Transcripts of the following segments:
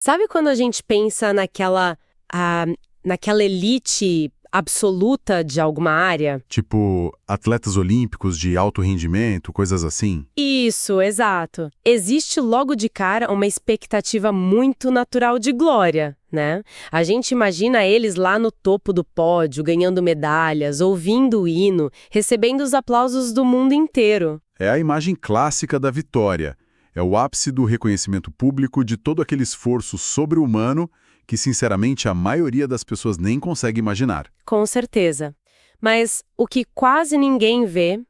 Sabe quando a gente pensa ah, naquela elite absoluta de alguma área? Tipo, atletas olímpicos de alto rendimento, coisas assim? Isso, exato. Existe logo de cara uma expectativa muito natural de glória, né? A gente imagina eles lá no topo do pódio, ganhando medalhas, ouvindo o hino, recebendo os aplausos do mundo inteiro. É a imagem clássica da vitória. É o ápice do reconhecimento público de todo aquele esforço sobre-humano que, sinceramente, a maioria das pessoas nem consegue imaginar. Com certeza. Mas o que quase ninguém vê,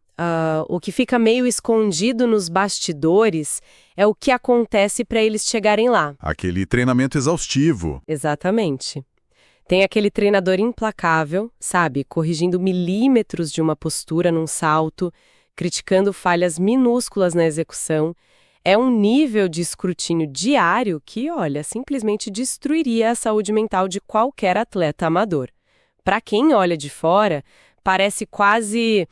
o que fica meio escondido nos bastidores, é o que acontece para eles chegarem lá. Aquele treinamento exaustivo. Exatamente. Tem aquele treinador implacável, sabe, corrigindo milímetros de uma postura num salto, criticando falhas minúsculas na execução. É um nível de escrutínio diário que, olha, simplesmente destruiria a saúde mental de qualquer atleta amador. Para quem olha de fora, parece quase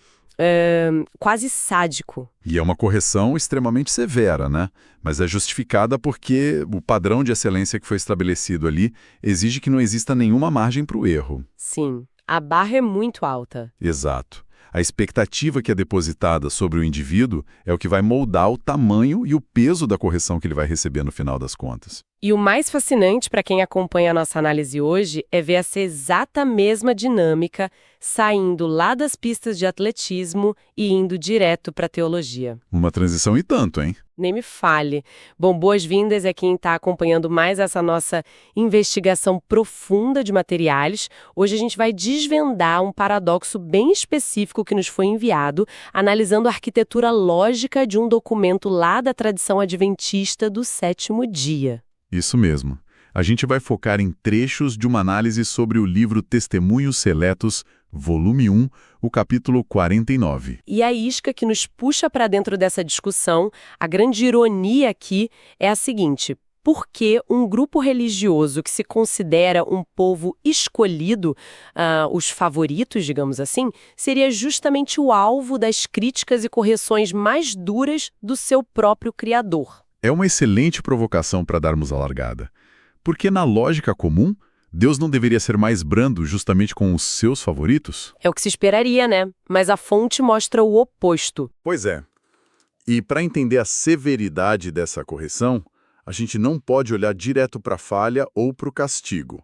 sádico. E é uma correção extremamente severa, né? Mas é justificada porque o padrão de excelência que foi estabelecido ali exige que não exista nenhuma margem para o erro. Sim, a barra é muito alta. Exato. A expectativa que é depositada sobre o indivíduo é o que vai moldar o tamanho e o peso da correção que ele vai receber no final das contas. E o mais fascinante para quem acompanha a nossa análise hoje é ver essa exata mesma dinâmica saindo lá das pistas de atletismo e indo direto para a teologia. Uma transição e tanto, hein? Nem me fale. Bom, boas-vindas a quem está acompanhando mais essa nossa investigação profunda de materiais. Hoje a gente vai desvendar um paradoxo bem específico que nos foi enviado, analisando a arquitetura lógica de um documento lá da tradição adventista do sétimo dia. Isso mesmo. A gente vai focar em trechos de uma análise sobre o livro Testemunhos Seletos, volume 1, o capítulo 49. E a isca que nos puxa para dentro dessa discussão, a grande ironia aqui é a seguinte: por que um grupo religioso que se considera um povo escolhido, os favoritos, digamos assim, seria justamente o alvo das críticas e correções mais duras do seu próprio criador? É uma excelente provocação para darmos a largada. Porque na lógica comum, Deus não deveria ser mais brando justamente com os seus favoritos? É o que se esperaria, né? Mas a fonte mostra o oposto. Pois é. E para entender a severidade dessa correção, a gente não pode olhar direto para a falha ou para o castigo.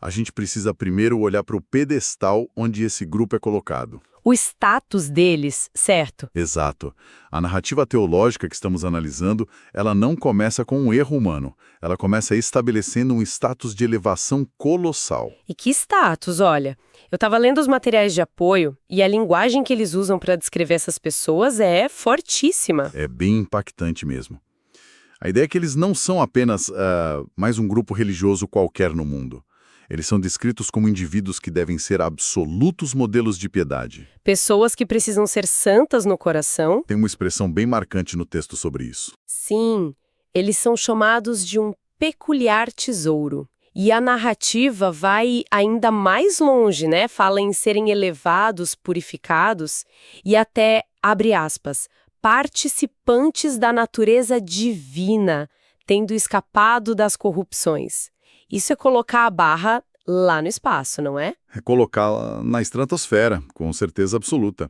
A gente precisa primeiro olhar para o pedestal onde esse grupo é colocado. O status deles, certo? Exato. A narrativa teológica que estamos analisando, ela não começa com um erro humano. Ela começa estabelecendo um status de elevação colossal. E que status, olha. Eu estava lendo os materiais de apoio e a linguagem que eles usam para descrever essas pessoas é fortíssima. É bem impactante mesmo. A ideia é que eles não são apenas mais um grupo religioso qualquer no mundo. Eles são descritos como indivíduos que devem ser absolutos modelos de piedade. Pessoas que precisam ser santas no coração. Tem uma expressão bem marcante no texto sobre isso. Sim, eles são chamados de um peculiar tesouro. E a narrativa vai ainda mais longe, né? Fala em serem elevados, purificados e até, abre aspas, participantes da natureza divina, tendo escapado das corrupções. Isso é colocar a barra lá no espaço, não é? É colocá-la na estratosfera, com certeza absoluta.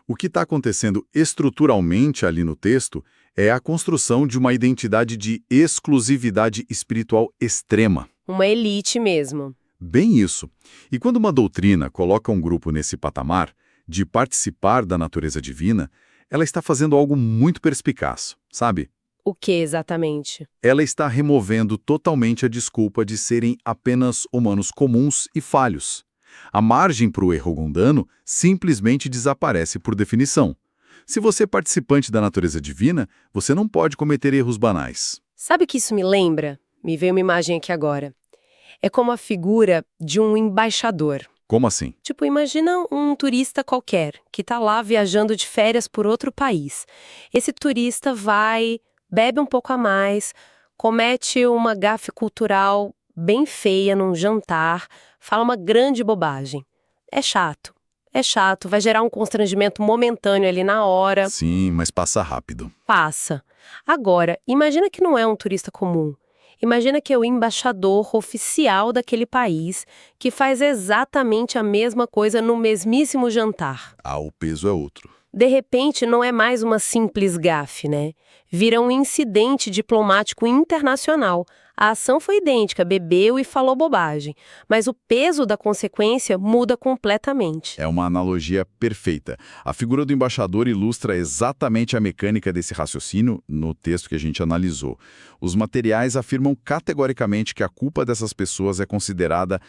O que está acontecendo estruturalmente ali no texto é a construção de uma identidade de exclusividade espiritual extrema. Uma elite mesmo. Bem isso. E quando uma doutrina coloca um grupo nesse patamar, de participar da natureza divina, ela está fazendo algo muito perspicaz, sabe? O que exatamente? Ela está removendo totalmente a desculpa de serem apenas humanos comuns e falhos. A margem para o erro mundano simplesmente desaparece por definição. Se você é participante da natureza divina, você não pode cometer erros banais. Sabe o que isso me lembra? Me veio uma imagem aqui agora. É como a figura de um embaixador. Como assim? Tipo, imagina um turista qualquer que está lá viajando de férias por outro país. Esse turista vai, bebe um pouco a mais, comete uma gafe cultural bem feia num jantar, fala uma grande bobagem. É chato, vai gerar um constrangimento momentâneo ali na hora. Sim, mas passa rápido. Passa. Agora, imagina que não é um turista comum. Imagina que é o embaixador oficial daquele país que faz exatamente a mesma coisa no mesmíssimo jantar. Ah, o peso é outro. De repente, não é mais uma simples gafe, né? Vira um incidente diplomático internacional. A ação foi idêntica, bebeu e falou bobagem, mas o peso da consequência muda completamente. É uma analogia perfeita. A figura do embaixador ilustra exatamente a mecânica desse raciocínio no texto que a gente analisou. Os materiais afirmam categoricamente que a culpa dessas pessoas é considerada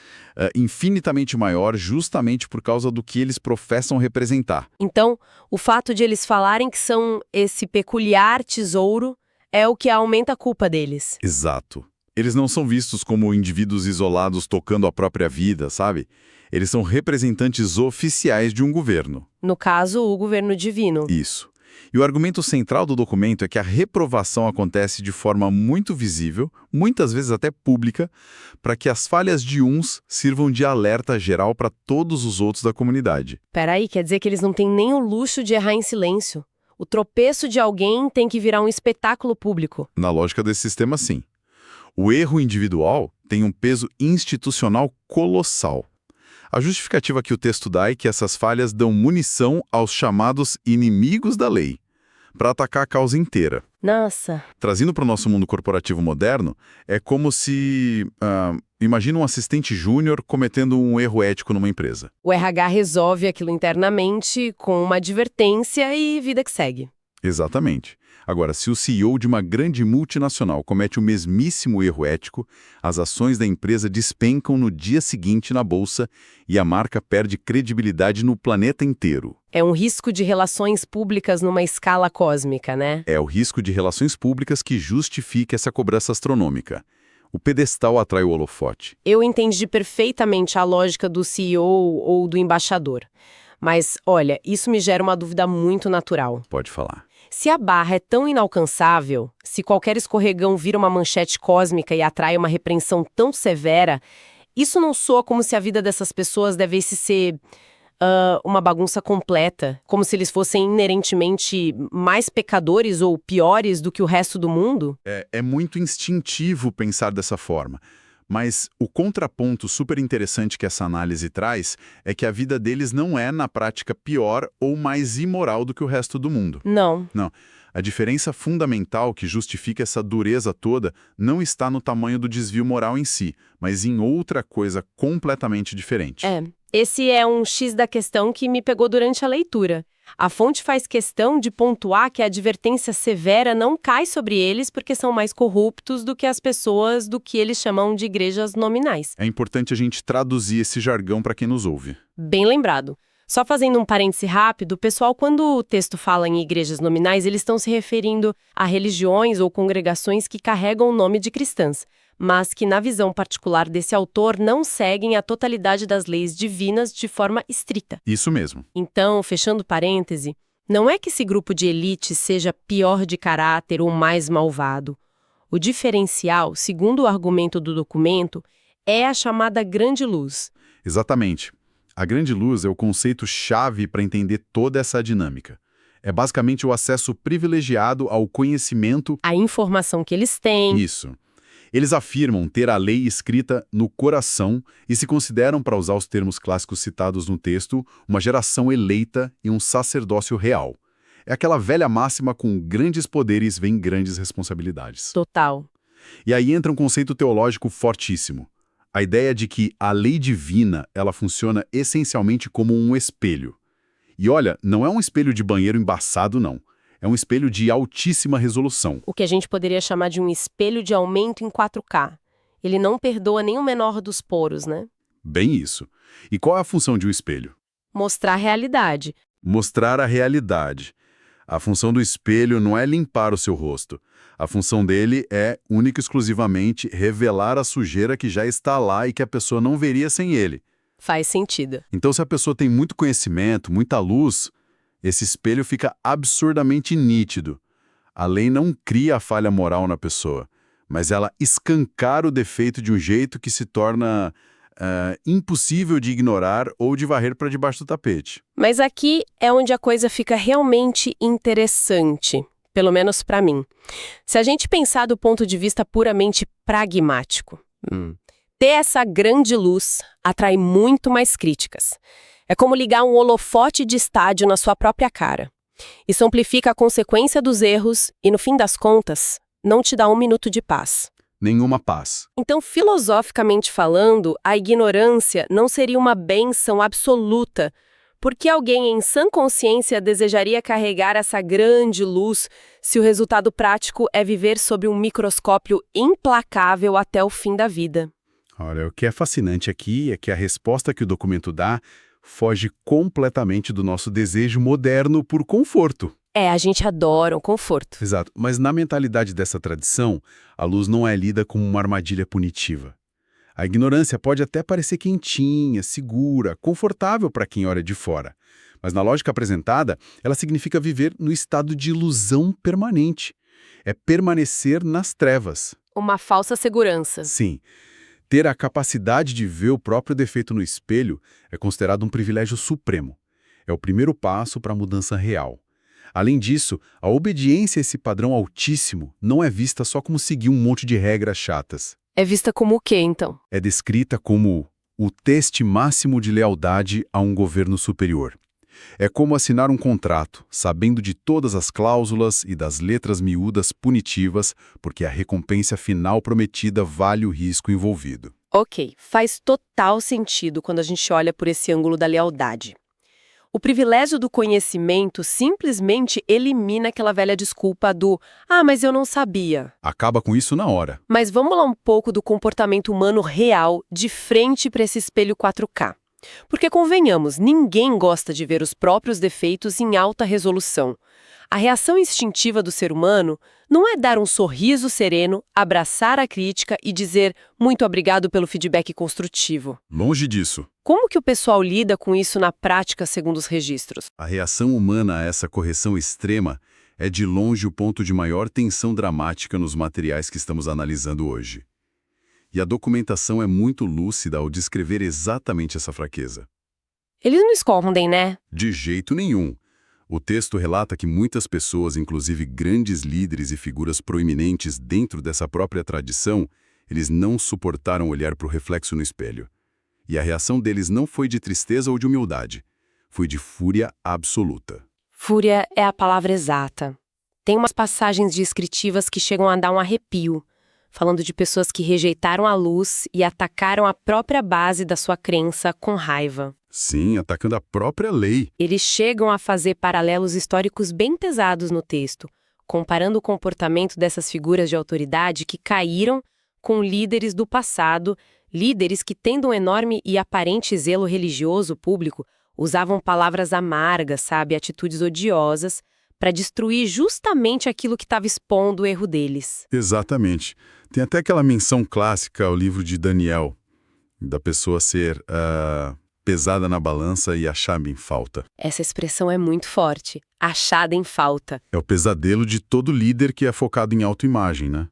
infinitamente maior justamente por causa do que eles professam representar. Então, o fato de eles falarem que são esse peculiar tesouro é o que aumenta a culpa deles. Exato. Eles não são vistos como indivíduos isolados tocando a própria vida, sabe? Eles são representantes oficiais de um governo. No caso, o governo divino. Isso. E o argumento central do documento é que a reprovação acontece de forma muito visível, muitas vezes até pública, para que as falhas de uns sirvam de alerta geral para todos os outros da comunidade. Peraí, quer dizer que eles não têm nem o luxo de errar em silêncio. O tropeço de alguém tem que virar um espetáculo público. Na lógica desse sistema, sim. O erro individual tem um peso institucional colossal. A justificativa que o texto dá é que essas falhas dão munição aos chamados inimigos da lei, para atacar a causa inteira. Nossa. Trazendo para o nosso mundo corporativo moderno, é como se... imagina um assistente júnior cometendo um erro ético numa empresa. O RH resolve aquilo internamente com uma advertência e vida que segue. Exatamente. Agora, se o CEO de uma grande multinacional comete o mesmíssimo erro ético, as ações da empresa despencam no dia seguinte na bolsa e a marca perde credibilidade no planeta inteiro. É um risco de relações públicas numa escala cósmica, né? É o risco de relações públicas que justifica essa cobrança astronômica. O pedestal atrai o holofote. Eu entendi perfeitamente a lógica do CEO ou do embaixador. Mas, olha, isso me gera uma dúvida muito natural. Pode falar. Se a barra é tão inalcançável, se qualquer escorregão vira uma manchete cósmica e atrai uma repreensão tão severa, isso não soa como se a vida dessas pessoas devesse ser uma bagunça completa, como se eles fossem inerentemente mais pecadores ou piores do que o resto do mundo? É muito instintivo pensar dessa forma. Mas o contraponto super interessante que essa análise traz é que a vida deles não é, na prática, pior ou mais imoral do que o resto do mundo. Não. Não. A diferença fundamental que justifica essa dureza toda não está no tamanho do desvio moral em si, mas em outra coisa completamente diferente. Esse é um X da questão que me pegou durante a leitura. A fonte faz questão de pontuar que a advertência severa não cai sobre eles porque são mais corruptos do que as pessoas do que eles chamam de igrejas nominais. É importante a gente traduzir esse jargão para quem nos ouve. Bem lembrado. Só fazendo um parêntese rápido, o pessoal, quando o texto fala em igrejas nominais, eles estão se referindo a religiões ou congregações que carregam o nome de cristãs, mas que, na visão particular desse autor, não seguem a totalidade das leis divinas de forma estrita. Isso mesmo. Então, fechando parêntese, não é que esse grupo de elite seja pior de caráter ou mais malvado. O diferencial, segundo o argumento do documento, é a chamada grande luz. Exatamente. A grande luz é o conceito-chave para entender toda essa dinâmica. É basicamente o acesso privilegiado ao conhecimento... A informação que eles têm. Isso. Eles afirmam ter a lei escrita no coração e se consideram, para usar os termos clássicos citados no texto, uma geração eleita e um sacerdócio real. É aquela velha máxima: com grandes poderes vem grandes responsabilidades. Total. E aí entra um conceito teológico fortíssimo. A ideia de que a lei divina, ela funciona essencialmente como um espelho. E olha, não é um espelho de banheiro embaçado, não. É um espelho de altíssima resolução. O que a gente poderia chamar de um espelho de aumento em 4K. Ele não perdoa nem o menor dos poros, né? Bem isso. E qual é a função de um espelho? Mostrar a realidade. Mostrar a realidade. A função do espelho não é limpar o seu rosto. A função dele é, única e exclusivamente, revelar a sujeira que já está lá e que a pessoa não veria sem ele. Faz sentido. Então, se a pessoa tem muito conhecimento, muita luz, esse espelho fica absurdamente nítido. A lei não cria a falha moral na pessoa, mas ela escancara o defeito de um jeito que se torna impossível de ignorar ou de varrer para debaixo do tapete. Mas aqui é onde a coisa fica realmente interessante. pelo menos para mim. Se a gente pensar do ponto de vista puramente pragmático, ter essa grande luz atrai muito mais críticas. É como ligar um holofote de estádio na sua própria cara. Isso amplifica a consequência dos erros e, no fim das contas, não te dá um minuto de paz. Nenhuma paz. Então, filosoficamente falando, a ignorância não seria uma bênção absoluta, porque alguém em sã consciência desejaria carregar essa grande luz se o resultado prático é viver sob um microscópio implacável até o fim da vida. Olha, o que é fascinante aqui é que a resposta que o documento dá foge completamente do nosso desejo moderno por conforto. A gente adora o conforto. Exato, mas na mentalidade dessa tradição, a luz não é lida como uma armadilha punitiva. A ignorância pode até parecer quentinha, segura, confortável para quem olha de fora. Mas na lógica apresentada, ela significa viver no estado de ilusão permanente. É permanecer nas trevas. Uma falsa segurança. Sim. Ter a capacidade de ver o próprio defeito no espelho é considerado um privilégio supremo. É o primeiro passo para a mudança real. Além disso, a obediência a esse padrão altíssimo não é vista só como seguir um monte de regras chatas. É vista como o quê, então? É descrita como o teste máximo de lealdade a um governo superior. É como assinar um contrato, sabendo de todas as cláusulas e das letras miúdas punitivas, porque a recompensa final prometida vale o risco envolvido. Ok, faz total sentido quando a gente olha por esse ângulo da lealdade. O privilégio do conhecimento simplesmente elimina aquela velha desculpa do mas eu não sabia. Acaba com isso na hora. Mas vamos lá um pouco do comportamento humano real de frente para esse espelho 4K. Porque, convenhamos, ninguém gosta de ver os próprios defeitos em alta resolução. A reação instintiva do ser humano não é dar um sorriso sereno, abraçar a crítica e dizer muito obrigado pelo feedback construtivo. Longe disso. Como que o pessoal lida com isso na prática, segundo os registros? A reação humana a essa correção extrema é de longe o ponto de maior tensão dramática nos materiais que estamos analisando hoje. E a documentação é muito lúcida ao descrever exatamente essa fraqueza. Eles não escondem, né? De jeito nenhum. O texto relata que muitas pessoas, inclusive grandes líderes e figuras proeminentes dentro dessa própria tradição, eles não suportaram olhar para o reflexo no espelho. E a reação deles não foi de tristeza ou de humildade. Foi de fúria absoluta. Fúria é a palavra exata. Tem umas passagens descritivas que chegam a dar um arrepio, falando de pessoas que rejeitaram a luz e atacaram a própria base da sua crença com raiva. Sim, atacando a própria lei. Eles chegam a fazer paralelos históricos bem pesados no texto, comparando o comportamento dessas figuras de autoridade que caíram com líderes do passado, líderes que, tendo um enorme e aparente zelo religioso público, usavam palavras amargas, atitudes odiosas, para destruir justamente aquilo que estava expondo o erro deles. Exatamente. Tem até aquela menção clássica ao livro de Daniel, da pessoa ser pesada na balança e achada em falta. Essa expressão é muito forte, achada em falta. É o pesadelo de todo líder que é focado em autoimagem, né?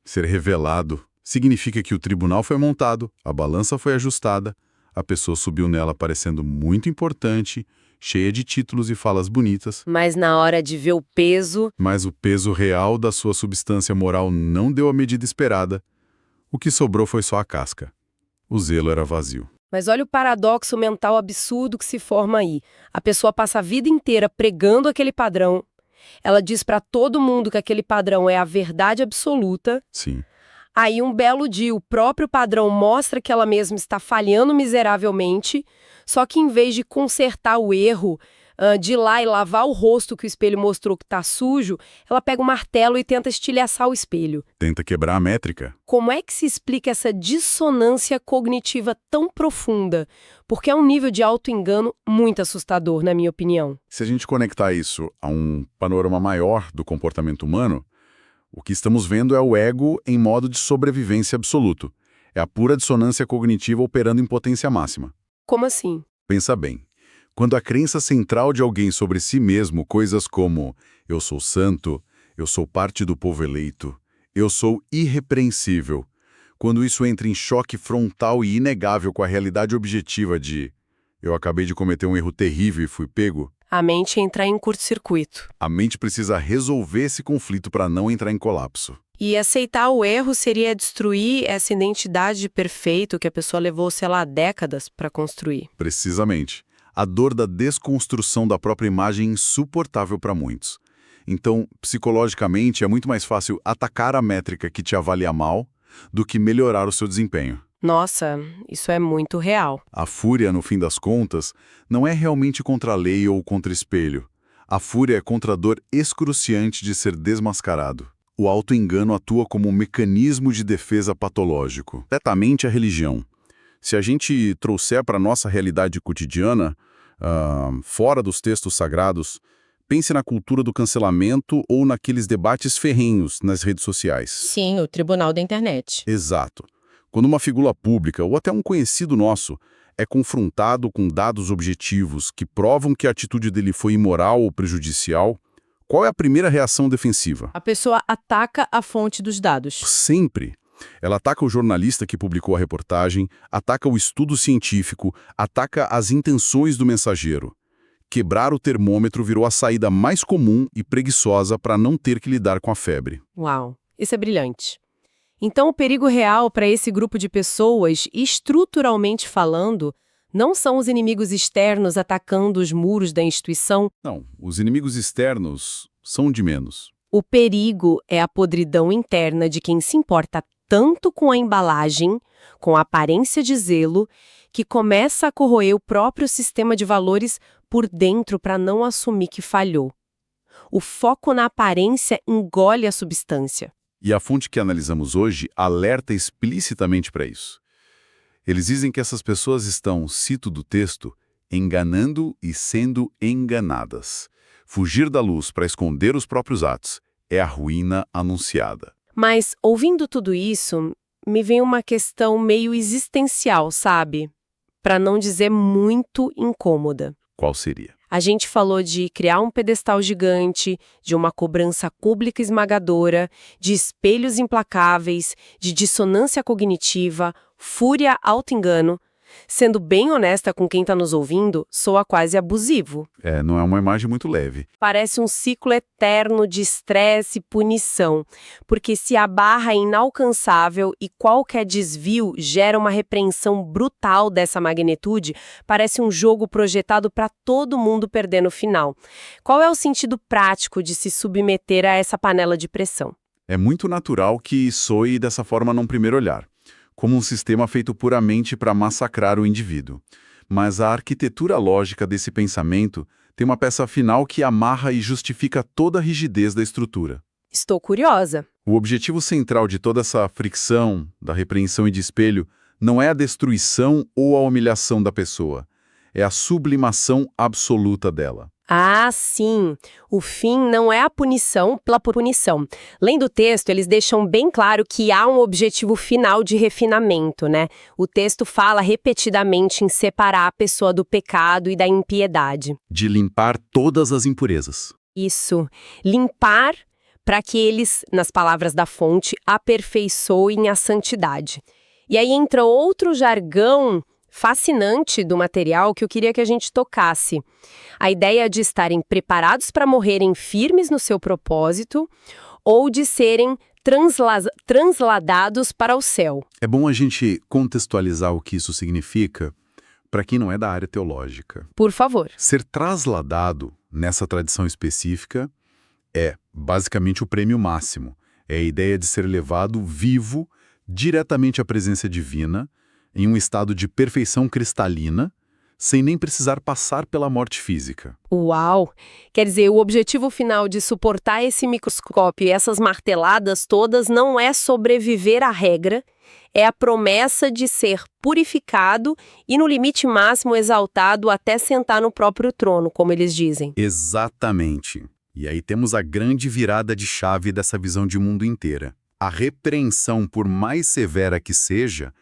Ser revelado significa que o tribunal foi montado, a balança foi ajustada, a pessoa subiu nela parecendo muito importante, cheia de títulos e falas bonitas. Mas na hora de ver o peso... Mas o peso real da sua substância moral não deu a medida esperada. O que sobrou foi só a casca. O zelo era vazio. Mas olha o paradoxo mental absurdo que se forma aí. A pessoa passa a vida inteira pregando aquele padrão. Ela diz para todo mundo que aquele padrão é a verdade absoluta. Sim. Aí, um belo dia, o próprio padrão mostra que ela mesma está falhando miseravelmente, só que em vez de consertar o erro, de ir lá e lavar o rosto que o espelho mostrou que está sujo, ela pega um martelo e tenta estilhaçar o espelho. Tenta quebrar a métrica. Como é que se explica essa dissonância cognitiva tão profunda? Porque é um nível de auto-engano muito assustador, na minha opinião. Se a gente conectar isso a um panorama maior do comportamento humano, o que estamos vendo é o ego em modo de sobrevivência absoluto. É a pura dissonância cognitiva operando em potência máxima. Como assim? Pensa bem. Quando a crença central de alguém sobre si mesmo, coisas como eu sou santo, eu sou parte do povo eleito, eu sou irrepreensível, quando isso entra em choque frontal e inegável com a realidade objetiva de eu acabei de cometer um erro terrível e fui pego, A mente entrar em curto-circuito. A mente precisa resolver esse conflito para não entrar em colapso. E aceitar o erro seria destruir essa identidade de perfeito que a pessoa levou, sei lá, décadas para construir. Precisamente. A dor da desconstrução da própria imagem é insuportável para muitos. Então, psicologicamente, é muito mais fácil atacar a métrica que te avalia mal do que melhorar o seu desempenho. Nossa, isso é muito real. A fúria, no fim das contas, não é realmente contra a lei ou contra espelho. A fúria é contra a dor excruciante de ser desmascarado. O auto-engano atua como um mecanismo de defesa patológico. Completamente a religião. Se a gente trouxer para a nossa realidade cotidiana, fora dos textos sagrados, pense na cultura do cancelamento ou naqueles debates ferrenhos nas redes sociais. Sim, o tribunal da internet. Exato. Quando uma figura pública ou até um conhecido nosso é confrontado com dados objetivos que provam que a atitude dele foi imoral ou prejudicial, qual é a primeira reação defensiva? A pessoa ataca a fonte dos dados. Sempre. Ela ataca o jornalista que publicou a reportagem, ataca o estudo científico, ataca as intenções do mensageiro. Quebrar o termômetro virou a saída mais comum e preguiçosa para não ter que lidar com a febre. Uau, isso é brilhante. Então, o perigo real para esse grupo de pessoas, estruturalmente falando, não são os inimigos externos atacando os muros da instituição. Não, os inimigos externos são de menos. O perigo é a podridão interna de quem se importa tanto com a embalagem, com a aparência de zelo, que começa a corroer o próprio sistema de valores por dentro para não assumir que falhou. O foco na aparência engole a substância. E a fonte que analisamos hoje alerta explicitamente para isso. Eles dizem que essas pessoas estão, cito do texto, enganando e sendo enganadas. Fugir da luz para esconder os próprios atos é a ruína anunciada. Mas, ouvindo tudo isso, me vem uma questão meio existencial, sabe? Para não dizer muito incômoda. Qual seria? A gente falou de criar um pedestal gigante, de uma cobrança pública esmagadora, de espelhos implacáveis, de dissonância cognitiva, fúria, auto-engano. Sendo bem honesta com quem está nos ouvindo, soa quase abusivo. Não é uma imagem muito leve. Parece um ciclo eterno de estresse e punição, porque se a barra é inalcançável e qualquer desvio gera uma repreensão brutal dessa magnitude, parece um jogo projetado para todo mundo perder no final. Qual é o sentido prático de se submeter a essa panela de pressão? É muito natural que soe dessa forma num primeiro olhar, como um sistema feito puramente para massacrar o indivíduo. Mas a arquitetura lógica desse pensamento tem uma peça final que amarra e justifica toda a rigidez da estrutura. Estou curiosa. O objetivo central de toda essa fricção, da repreensão e de espelho, não é a destruição ou a humilhação da pessoa, é a sublimação absoluta dela. Ah, sim. O fim não é a punição pela punição. Lendo o texto, eles deixam bem claro que há um objetivo final de refinamento, né? O texto fala repetidamente em separar a pessoa do pecado e da impiedade. De limpar todas as impurezas. Isso. Limpar para que eles, nas palavras da fonte, aperfeiçoem a santidade. E aí entra outro jargão fascinante do material que eu queria que a gente tocasse. A ideia de estarem preparados para morrerem firmes no seu propósito ou de serem transladados para o céu. É bom a gente contextualizar o que isso significa para quem não é da área teológica. Por favor. Ser trasladado, nessa tradição específica, é basicamente o prêmio máximo. É a ideia de ser levado vivo diretamente à presença divina, em um estado de perfeição cristalina, sem nem precisar passar pela morte física. Uau! Quer dizer, o objetivo final de suportar esse microscópio e essas marteladas todas não é sobreviver à regra, é a promessa de ser purificado e, no limite máximo, exaltado até sentar no próprio trono, como eles dizem. Exatamente. E aí temos a grande virada de chave dessa visão de mundo inteira. A repreensão, por mais severa que seja,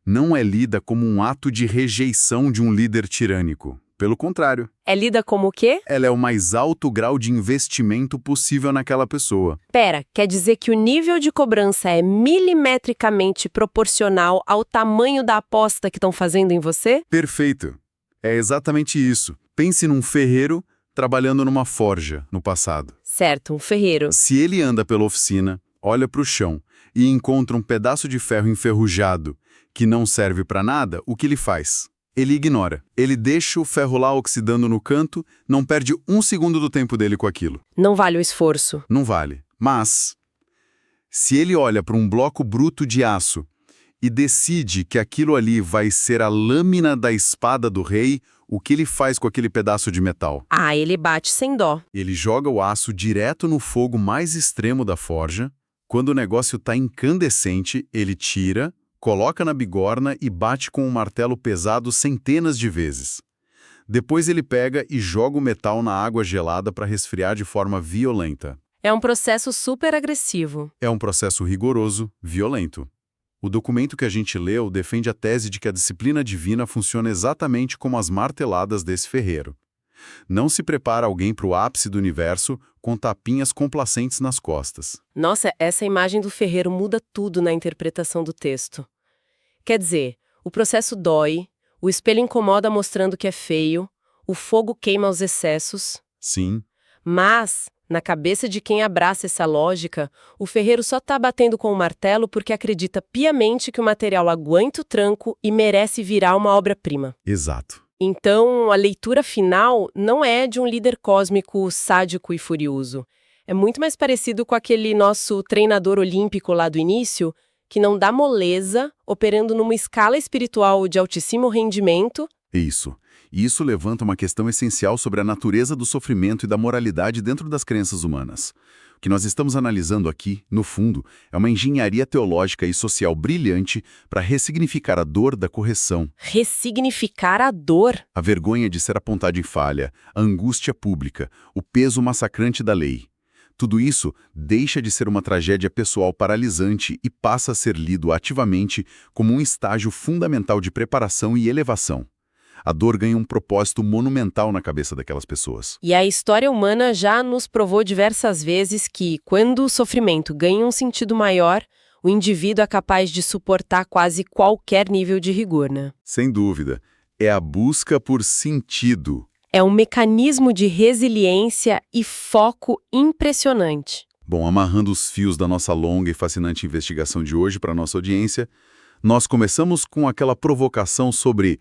não é lida como um ato de rejeição de um líder tirânico. Pelo contrário. É lida como o quê? Ela é o mais alto grau de investimento possível naquela pessoa. Pera, quer dizer que o nível de cobrança é milimetricamente proporcional ao tamanho da aposta que estão fazendo em você? Perfeito. É exatamente isso. Pense num ferreiro trabalhando numa forja no passado. Certo, um ferreiro. Se ele anda pela oficina, olha para o chão e encontra um pedaço de ferro enferrujado que não serve para nada, o que ele faz? Ele ignora. Ele deixa o ferro lá oxidando no canto, não perde um segundo do tempo dele com aquilo. Não vale o esforço. Não vale. Mas, se ele olha para um bloco bruto de aço e decide que aquilo ali vai ser a lâmina da espada do rei, o que ele faz com aquele pedaço de metal? Ah, ele bate sem dó. Ele joga o aço direto no fogo mais extremo da forja. Quando o negócio está incandescente, ele tira, coloca na bigorna e bate com um martelo pesado centenas de vezes. Depois ele pega e joga o metal na água gelada para resfriar de forma violenta. É um processo super agressivo. É um processo rigoroso, violento. O documento que a gente leu defende a tese de que a disciplina divina funciona exatamente como as marteladas desse ferreiro. Não se prepara alguém para o ápice do universo com tapinhas complacentes nas costas. Nossa, essa imagem do ferreiro muda tudo na interpretação do texto. Quer dizer, o processo dói, o espelho incomoda mostrando que é feio, o fogo queima os excessos. Sim. Mas, na cabeça de quem abraça essa lógica, o ferreiro só está batendo com o martelo porque acredita piamente que o material aguenta o tranco e merece virar uma obra-prima. Exato. Então, a leitura final não é de um líder cósmico sádico e furioso. É muito mais parecido com aquele nosso treinador olímpico lá do início, que não dá moleza, operando numa escala espiritual de altíssimo rendimento. Isso. E isso levanta uma questão essencial sobre a natureza do sofrimento e da moralidade dentro das crenças humanas. O que nós estamos analisando aqui, no fundo, é uma engenharia teológica e social brilhante para ressignificar a dor da correção. Ressignificar a dor. A vergonha de ser apontado em falha, a angústia pública, o peso massacrante da lei. Tudo isso deixa de ser uma tragédia pessoal paralisante e passa a ser lido ativamente como um estágio fundamental de preparação e elevação. A dor ganha um propósito monumental na cabeça daquelas pessoas. E a história humana já nos provou diversas vezes que, quando o sofrimento ganha um sentido maior, o indivíduo é capaz de suportar quase qualquer nível de rigor, né? Sem dúvida. É a busca por sentido. É um mecanismo de resiliência e foco impressionante. Bom, amarrando os fios da nossa longa e fascinante investigação de hoje para a nossa audiência, nós começamos com aquela provocação sobre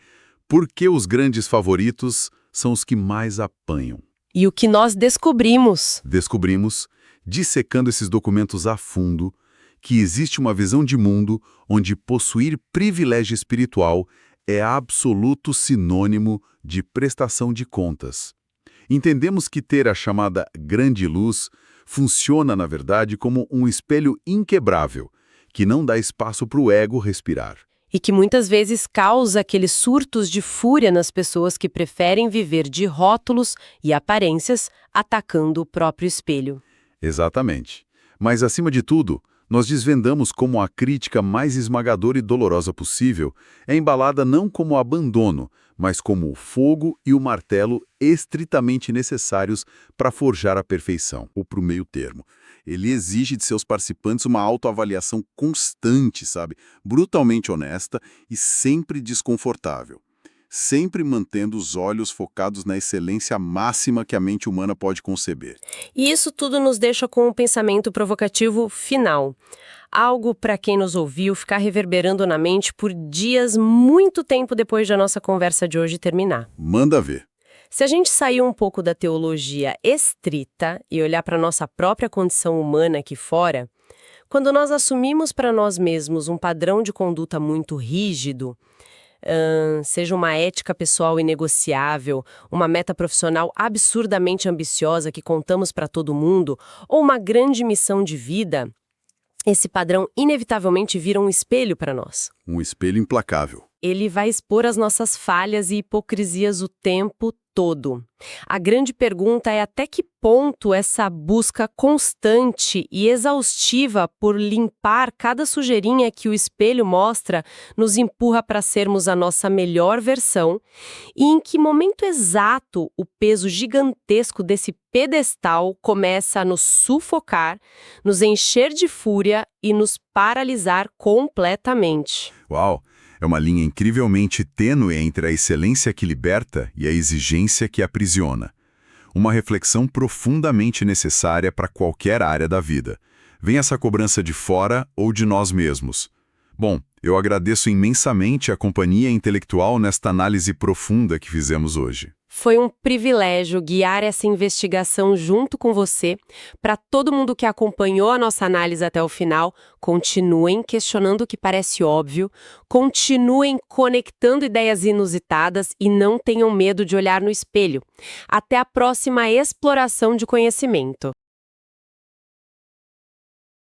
por que os grandes favoritos são os que mais apanham. E o que nós descobrimos? Descobrimos, dissecando esses documentos a fundo, que existe uma visão de mundo onde possuir privilégio espiritual é absoluto sinônimo de prestação de contas. Entendemos que ter a chamada grande luz funciona, na verdade, como um espelho inquebrável, que não dá espaço para o ego respirar. E que muitas vezes causa aqueles surtos de fúria nas pessoas que preferem viver de rótulos e aparências, atacando o próprio espelho. Exatamente. Mas, acima de tudo, nós desvendamos como a crítica mais esmagadora e dolorosa possível é embalada não como abandono, mas como o fogo e o martelo estritamente necessários para forjar a perfeição, ou para o meio termo. Ele exige de seus participantes uma autoavaliação constante, sabe? Brutalmente honesta e sempre desconfortável. Sempre mantendo os olhos focados na excelência máxima que a mente humana pode conceber. E isso tudo nos deixa com um pensamento provocativo final. Algo para quem nos ouviu ficar reverberando na mente por dias, muito tempo depois da nossa conversa de hoje terminar. Manda ver. Se a gente sair um pouco da teologia estrita e olhar para a nossa própria condição humana aqui fora, quando nós assumimos para nós mesmos um padrão de conduta muito rígido, seja uma ética pessoal inegociável, uma meta profissional absurdamente ambiciosa que contamos para todo mundo, ou uma grande missão de vida, esse padrão inevitavelmente vira um espelho para nós. Um espelho implacável. Ele vai expor as nossas falhas e hipocrisias o tempo todo. A grande pergunta é até que ponto essa busca constante e exaustiva por limpar cada sujeirinha que o espelho mostra nos empurra para sermos a nossa melhor versão e em que momento exato o peso gigantesco desse pedestal começa a nos sufocar, nos encher de fúria e nos paralisar completamente. Uau! É uma linha incrivelmente tênue entre a excelência que liberta e a exigência que aprisiona. Uma reflexão profundamente necessária para qualquer área da vida. Vem essa cobrança de fora ou de nós mesmos? Bom, eu agradeço imensamente a companhia intelectual nesta análise profunda que fizemos hoje. Foi um privilégio guiar essa investigação junto com você. Para todo mundo que acompanhou a nossa análise até o final, continuem questionando o que parece óbvio, continuem conectando ideias inusitadas e não tenham medo de olhar no espelho. Até a próxima exploração de conhecimento.